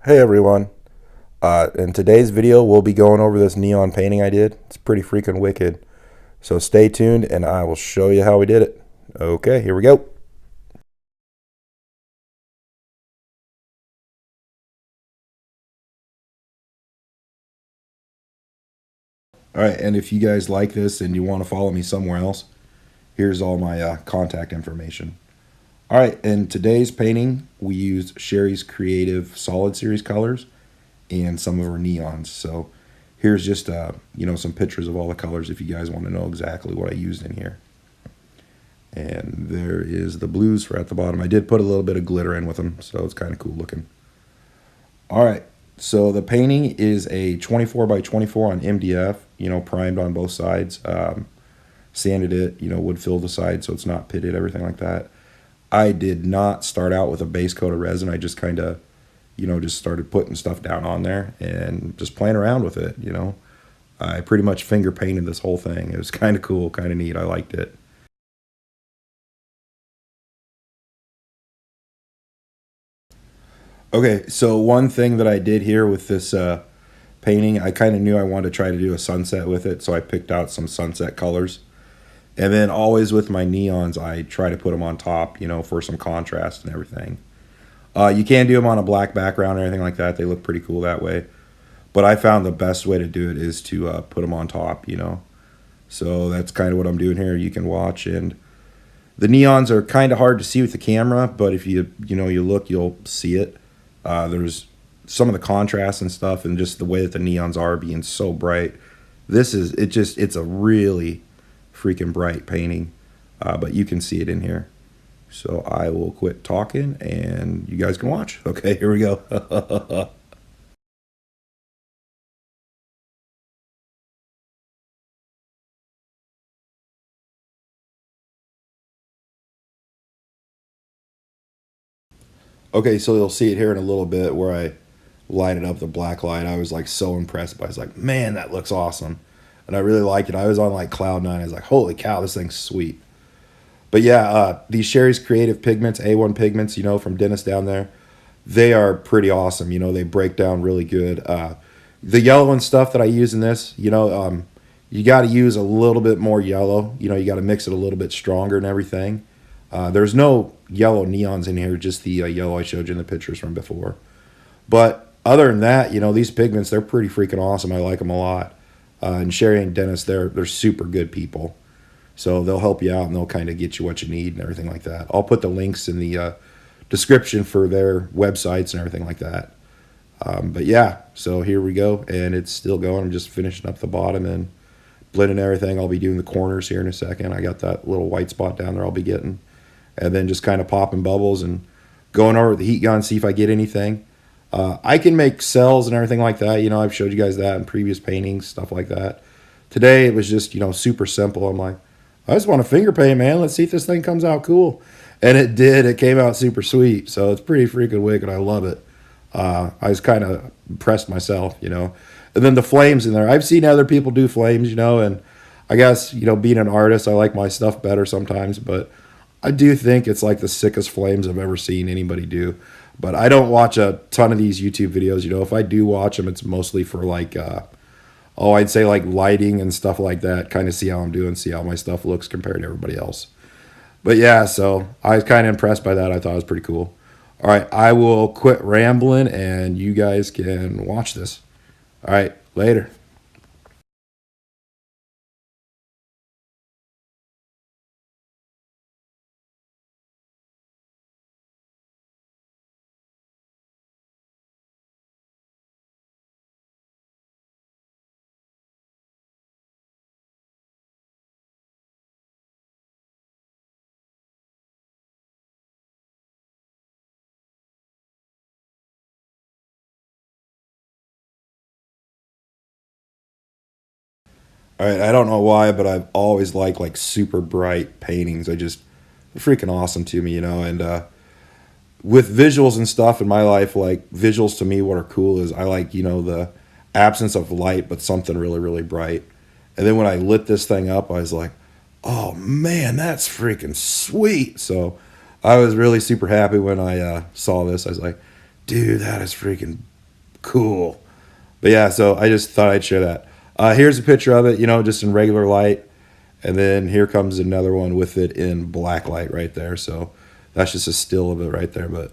Hey everyone. In today's video, we'll be going over this neon painting I did. It's pretty freaking wicked. So stay tuned and I will show you how we did it. Okay, here we go. Alright, and if you guys like this and you want to follow me somewhere else, here's all my contact information. Alright, in today's painting, we used Cherie's Creative Solid Series colors and some of her neons. So here's just some pictures of all the colors if you guys want to know exactly what I used in here. And there is the blues for at the bottom. I did put a little bit of glitter in with them, so it's kind of cool looking. All right, so the painting is a 24 by 24 on MDF, primed on both sides. Sanded it, wood filled the side so it's not pitted, everything like that. I did not start out with a base coat of resin. I just kind of just started putting stuff down on there and just playing around with it, I pretty much finger painted this whole thing. It was kind of cool, kind of neat. I liked it. Okay, so one thing that I did here with this painting, I kind of knew I wanted to try to do a sunset with it, so I picked out some sunset colors. And then always with my neons, I try to put them on top, for some contrast and everything. You can do them on a black background or anything like that. They look pretty cool that way. But I found the best way to do it is to put them on top, So that's kind of what I'm doing here. You can watch, and the neons are kind of hard to see with the camera, but if you look, you'll see it. There's some of the contrast and stuff, and just the way that the neons are being so bright. It's a really freaking bright painting, but you can see it in here. So I will quit talking and you guys can watch. Okay, here we go. Okay, so you'll see it here in a little bit where I lighted up the black light. I was like so impressed by it. I was like, man, that looks awesome. And I really liked it. I was on like cloud nine. I was like, holy cow, this thing's sweet. But yeah, these Cherie's Creative Pigments, A-1 pigments, from Dennis down there, they are pretty awesome. They break down really good. The yellow and stuff that I use in this, you got to use a little bit more yellow. You got to mix it a little bit stronger and everything. There's no yellow neons in here, just the yellow I showed you in the pictures from before. But other than that, these pigments, they're pretty freaking awesome. I like them a lot. And Cherie and Dennis, they're super good people. So they'll help you out and they'll kind of get you what you need and everything like that. I'll put the links in the description for their websites and everything like that. But yeah, so here we go. And it's still going. I'm just finishing up the bottom and blending everything. I'll be doing the corners here in a second. I got that little white spot down there I'll be getting. And then just kind of popping bubbles and going over with the heat gun, see if I get anything. I can make cells and everything like that. I've showed you guys that in previous paintings, stuff like that. Today it was just, super simple. I'm like, I just want to finger paint, man. Let's see if this thing comes out cool. And it did. It came out super sweet. So it's pretty freaking wicked. I love it. I was kind of impressed myself, And then the flames in there. I've seen other people do flames, and I guess, being an artist, I like my stuff better sometimes. But I do think it's like the sickest flames I've ever seen anybody do. But I don't watch a ton of these YouTube videos. If I do watch them, it's mostly for like I'd say like lighting and stuff like that, kind of see how I'm doing, see how my stuff looks compared to everybody else. But yeah, so I was kind of impressed by that. I thought it was pretty cool. All right, I will quit rambling and you guys can watch this. All right, later. All right, I don't know why, but I've always liked like super bright paintings. They're freaking awesome to me, and with visuals and stuff in my life, like visuals to me, what are cool is I like, the absence of light, but something really, really bright. And then when I lit this thing up, I was like, oh man, that's freaking sweet. So I was really super happy when I saw this. I was like, dude, that is freaking cool. But yeah, so I just thought I'd share that. Here's a picture of it, you know, just in regular light. And then here comes another one with it in black light right there. So that's just a still of it right there. But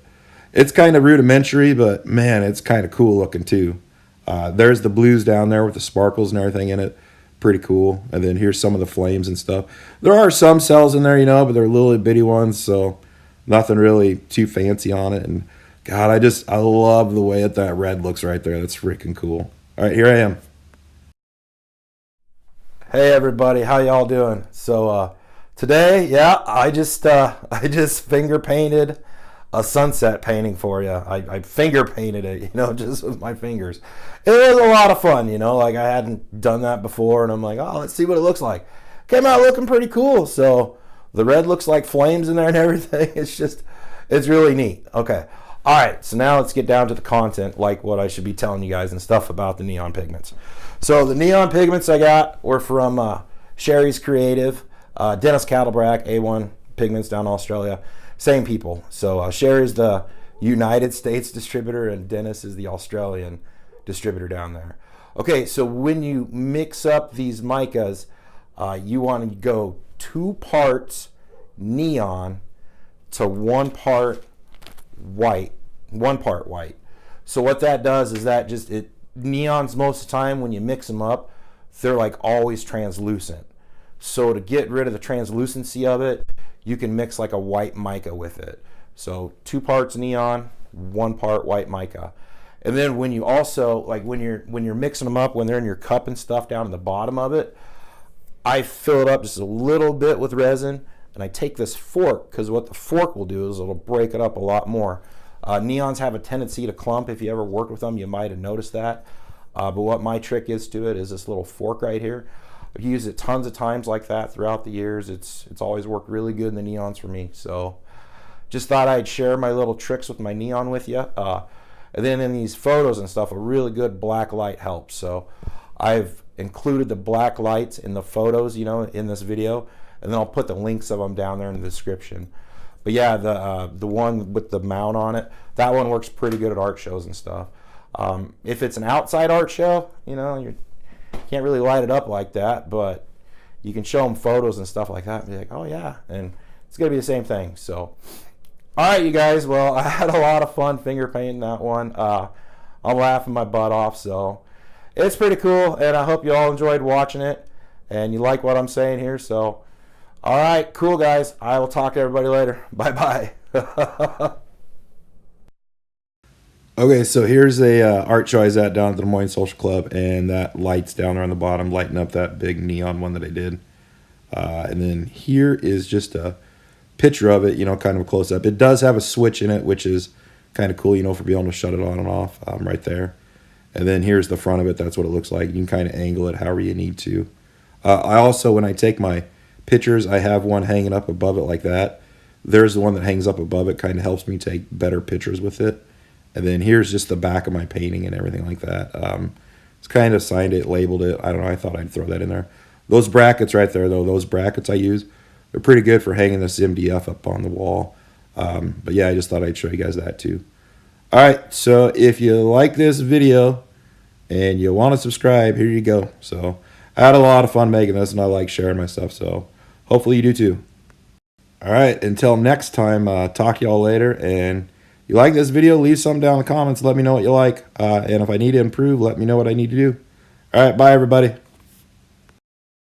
it's kind of rudimentary, but man, it's kind of cool looking too. There's the blues down there with the sparkles and everything in it. Pretty cool. And then here's some of the flames and stuff. There are some cells in there, you know, but they're little bitty ones. So nothing really too fancy on it. And God, I love the way that red looks right there. That's freaking cool. All right, here I am. Hey everybody, how y'all doing? So today, yeah, I just finger painted a sunset painting for you. I finger painted it, you know, just with my fingers. It was a lot of fun, you know, like I hadn't done that before, and I'm like, oh, let's see what it looks like. Came out looking pretty cool. So the red looks like flames in there and everything. It's really neat. Okay. All right, so now let's get down to the content, like what I should be telling you guys and stuff about the neon pigments. So the neon pigments I got were from Cherie's Creative, Dennis Cattlebrack, A-1 Pigments down in Australia. Same people. So Cherie's the United States distributor and Dennis is the Australian distributor down there. Okay, so when you mix up these micas, you want to go 2 parts neon to 1 part white, 1 part white. So what that does is that neons most of the time when you mix them up, they're like always translucent. So to get rid of the translucency of it, you can mix like a white mica with it. So 2 parts neon, 1 part white mica. And then when you also, like when you're mixing them up, when they're in your cup and stuff down at the bottom of it, I fill it up just a little bit with resin, and I take this fork, because what the fork will do is it'll break it up a lot more. Neons have a tendency to clump. If you ever worked with them, you might have noticed that. But what my trick is to it is this little fork right here. I've used it tons of times like that throughout the years. It's always worked really good in the neons for me. So just thought I'd share my little tricks with my neon with you. And then in these photos and stuff, a really good black light helps. So I've included the black lights in the photos, you know, in this video. And then I'll put the links of them down there in the description. But yeah, the one with the mount on it, that one works pretty good at art shows and stuff. If it's an outside art show, you know, you can't really light it up like that, but you can show them photos and stuff like that and be like, oh yeah, and it's gonna be the same thing. So all right, you guys, well, I had a lot of fun finger painting that one. I'm laughing my butt off, so it's pretty cool, and I hope you all enjoyed watching it and you like what I'm saying here. So all right, cool guys, I will talk to everybody later. Bye bye. Okay, so here's a art show I was at down at the Des Moines Social Club, and that light's down there on the bottom, lighting up that big neon one that I did. And then here is just a picture of it, you know, kind of a close-up. It does have a switch in it, which is kind of cool, you know, for being able to shut it on and off right there. And then here's the front of it. That's what it looks like. You can kind of angle it however you need to. I also, when I take my pictures, I have one hanging up above it like that. There's the one that hangs up above it, kind of helps me take better pictures with it. And then here's just the back of my painting and everything like that. It's kind of signed it, labeled it. I don't know, I thought I'd throw that in there. Those brackets right there, though, those brackets I use, they're pretty good for hanging this MDF up on the wall. But yeah, I just thought I'd show you guys that too. All right, so if you like this video and you want to subscribe, here you go. So I had a lot of fun making this, and I like sharing my stuff, so hopefully you do too. All right, until next time, talk to y'all later, and you like this video, leave something down in the comments. Let me know what you like. And if I need to improve, let me know what I need to do. All right, bye, everybody.